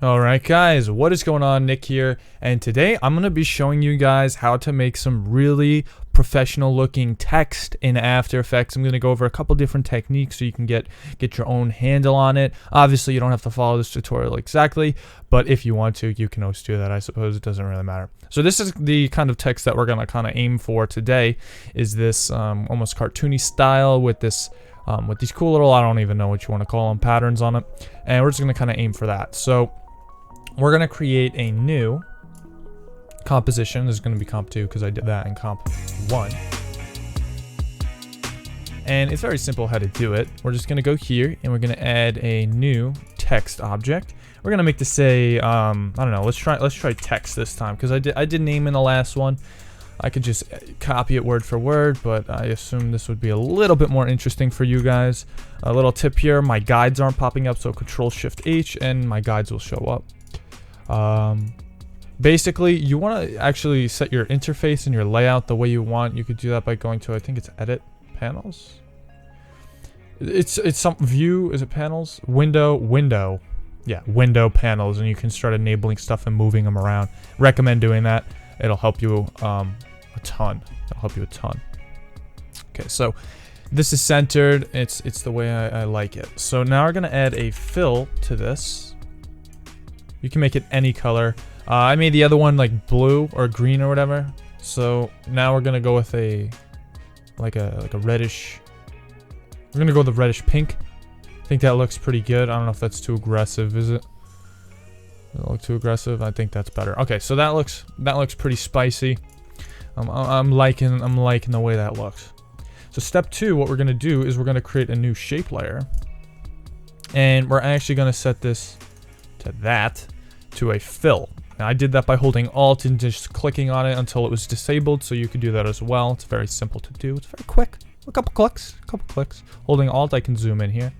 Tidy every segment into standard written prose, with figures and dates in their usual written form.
Alright guys, what is going on? Nick here, and today I'm going to be showing you guys how to make some really professional looking text in After Effects. I'm going to go over a couple different techniques so you can get your own handle on it. Obviously you don't have to follow this tutorial exactly, but if you want to, you can always do that. I suppose it doesn't really matter. So this is the kind of text that we're going to kind of aim for today, is this almost cartoony style with this with these cool little, I don't even know what you want to call them, patterns on it, and we're just going to kind of aim for that. So we're going to create a new composition. This is going to be comp 2 because I did that in comp 1. And it's very simple how to do it. We're just going to go here and we're going to add a new text object. We're going to make this say, I don't know, let's try text this time because I did name in the last one. I could just copy it word for word, but I assume this would be a little bit more interesting for you guys. A little tip here, my guides aren't popping up, so Control-Shift-H and my guides will show up. Basically you want to actually set your interface and your layout the way you want. You could do that by going to, I think it's edit panels. It's some view, is it panels? Window. Yeah, window panels, and you can start enabling stuff and moving them around. Recommend doing that. It'll help you a ton. It'll help you a ton. Okay, so this is centered. It's the way I like it. So now we're gonna add a fill to this. You can make it any color. I made the other one like blue or green or whatever. So now we're gonna go with a like a reddish. We're gonna go with the reddish pink. I think that looks pretty good. I don't know if that's too aggressive, is it? Does it look too aggressive? I think that's better. Okay, so that looks pretty spicy. I'm liking the way that looks. So step 2, what we're gonna do is we're gonna create a new shape layer, and we're actually gonna set this to a fill. Now, I did that by holding Alt and just clicking on it until it was disabled, so you could do that as well. It's very simple to do. It's very quick. A couple clicks. Holding Alt, I can zoom in here.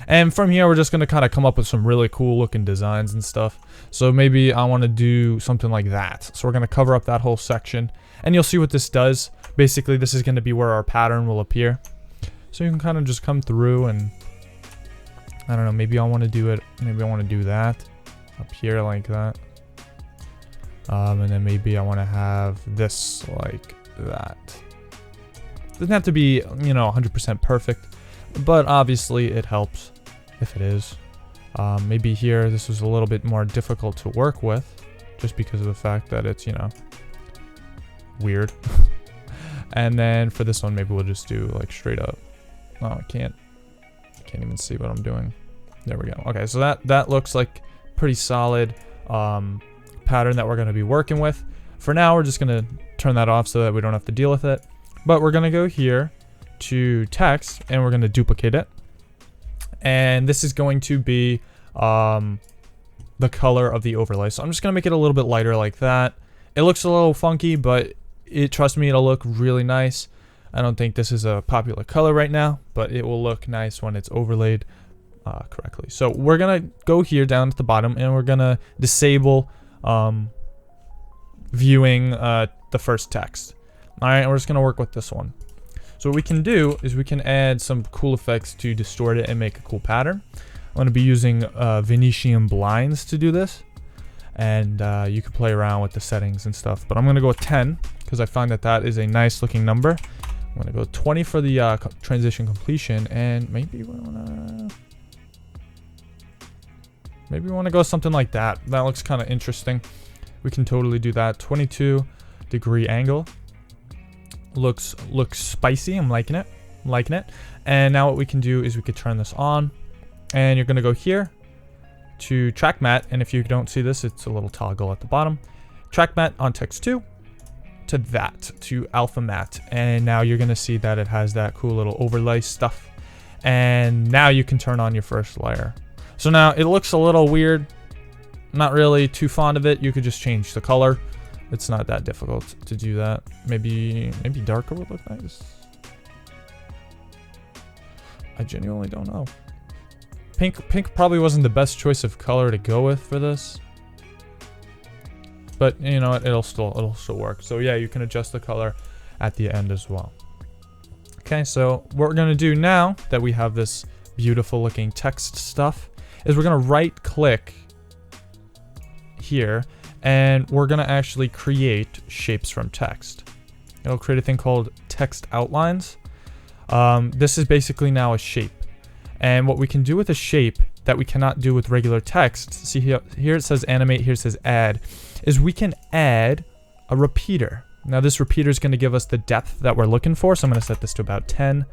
And from here, we're just going to kind of come up with some really cool looking designs and stuff. So maybe I want to do something like that. So we're going to cover up that whole section, and you'll see what this does. Basically, this is going to be where our pattern will appear. So you can kind of just come through and, I don't know, maybe I want to do it, maybe I want to do that up here like that. And then maybe I want to have this like that. Doesn't have to be, you know, 100% perfect, but obviously it helps if it is. Maybe here this was a little bit more difficult to work with just because of the fact that it's, you know, weird. And then for this one, maybe we'll just do like straight up. Oh, I can't even see what I'm doing. There we go. Okay, so that looks like pretty solid pattern that we're going to be working with. For now, we're just going to turn that off so that we don't have to deal with it. But we're going to go here to text, and we're going to duplicate it. And this is going to be the color of the overlay. So I'm just going to make it a little bit lighter like that. It looks a little funky, but trust me, it'll look really nice. I don't think this is a popular color right now, but it will look nice when it's overlaid correctly. So we're gonna go here down at the bottom, and we're gonna disable viewing the first text. All right, and we're just gonna work with this one. So what we can do is we can add some cool effects to distort it and make a cool pattern. I'm gonna be using Venetian blinds to do this, and you can play around with the settings and stuff. But I'm gonna go with 10 because I find that is a nice looking number. I'm gonna go 20 for the transition completion, and maybe we wanna go something like that. That looks kind of interesting. We can totally do that. 22-degree angle. Looks spicy. I'm liking it. And now what we can do is we could turn this on, and you're gonna go here to track matte, and if you don't see this, it's a little toggle at the bottom. Track matte on text 2 to alpha matte, and now you're gonna see that it has that cool little overlay stuff. And now you can turn on your first layer. So now it looks a little weird. Not really too fond of it. You could just change the color. It's not that difficult to do that. Maybe darker would look nice. I genuinely don't know. Pink probably wasn't the best choice of color to go with for this. But you know what, it'll still work. So yeah, you can adjust the color at the end as well. Okay, so what we're gonna do now that we have this beautiful looking text stuff is we're gonna right click here, and we're gonna actually create shapes from text. It'll create a thing called text outlines. This is basically now a shape. And what we can do with a shape that we cannot do with regular text, see here it says animate, here it says add, is we can add a repeater. Now this repeater is going to give us the depth that we're looking for, so I'm going to set this to about 10.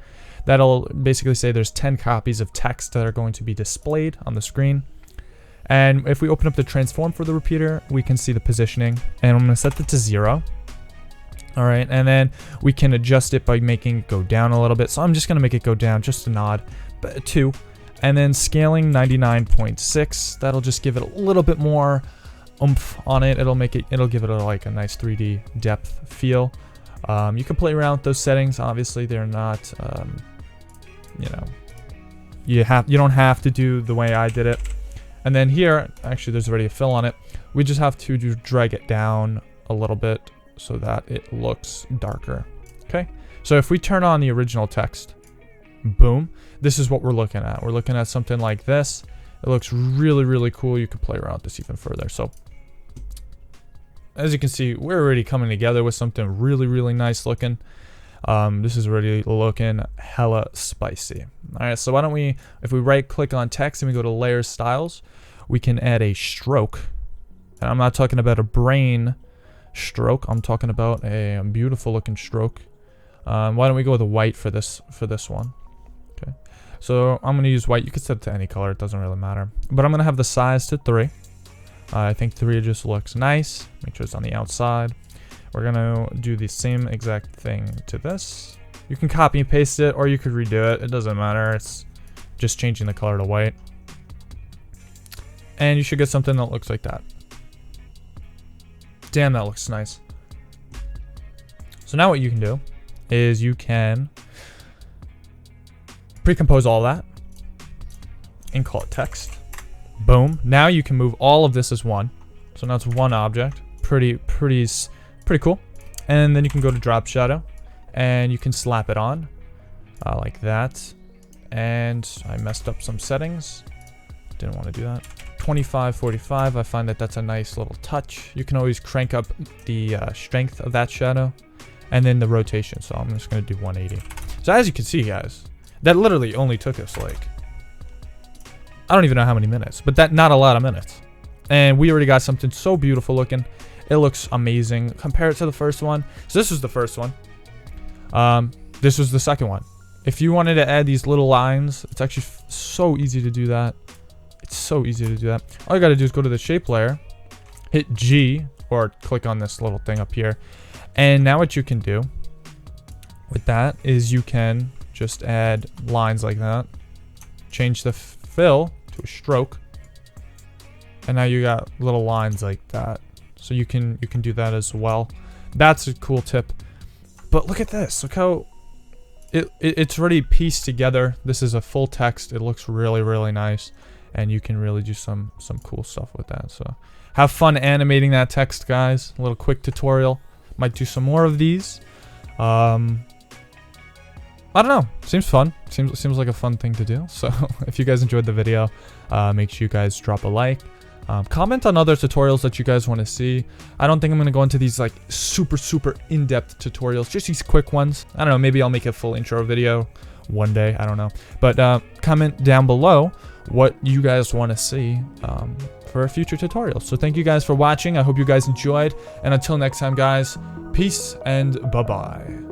That'll basically say there's 10 copies of text that are going to be displayed on the screen. And if we open up the transform for the repeater, we can see the positioning, and I'm going to set that to 0. Alright, and then we can adjust it by making it go down a little bit. So I'm just going to make it go down just a nod, but 2. And then scaling 99.6, that'll just give it a little bit more oomph on it. It'll give it like a nice 3D depth feel. You can play around with those settings. Obviously, they're not, you know, you don't have to do the way I did it. And then here, actually, there's already a fill on it. We just have to drag it down a little bit so that it looks darker. Okay, so if we turn on the original text, boom, this is what we're looking at. We're looking at something like this. It looks really, really cool. You could play around with this even further. So as you can see, we're already coming together with something really, really nice looking. This is already looking hella spicy. All right, so why don't we, if we right click on text and we go to layer styles, we can add a stroke. And I'm not talking about a brain stroke. I'm talking about a beautiful looking stroke. Why don't we go with a white for this one? Okay, so I'm gonna use white. You can set it to any color, it doesn't really matter. But I'm gonna have the size to 3. I think 3 just looks nice. Make sure it's on the outside. We're gonna do the same exact thing to this. You can copy and paste it, or you could redo it. It doesn't matter. It's just changing the color to white. And you should get something that looks like that. Damn, that looks nice. So now what you can do is you can pre-compose all that and call it text. Boom. Now you can move all of this as one. So now it's one object. Pretty cool. And then you can go to drop shadow and you can slap it on like that. And I messed up some settings. Didn't want to do that. 25, 45. I find that that's a nice little touch. You can always crank up the strength of that shadow and then the rotation. So I'm just going to do 180. So as you can see, guys, that literally only took us like, I don't even know how many minutes, but that not a lot of minutes. And we already got something so beautiful looking. It looks amazing. Compare it to the first one. So this was the first one. This was the second one. If you wanted to add these little lines, it's actually so easy to do that. It's so easy to do that. All you got to do is go to the shape layer, hit G, or click on this little thing up here. And now what you can do with that is you can just add lines like that. Change the fill to a stroke. And now you got little lines like that. So you can do that as well. That's a cool tip. But look at this. Look how it's already pieced together. This is a full text. It looks really, really nice. And you can really do some cool stuff with that. So have fun animating that text, guys. A little quick tutorial. Might do some more of these. I don't know. Seems fun. Seems like a fun thing to do. So if you guys enjoyed the video, make sure you guys drop a like. Comment on other tutorials that you guys want to see. I don't think I'm going to go into these like super in-depth tutorials. Just these quick ones. I don't know. Maybe I'll make a full intro video one day. I don't know. But comment down below what you guys want to see for a future tutorial. So thank you guys for watching. I hope you guys enjoyed. And until next time, guys, peace and bye-bye.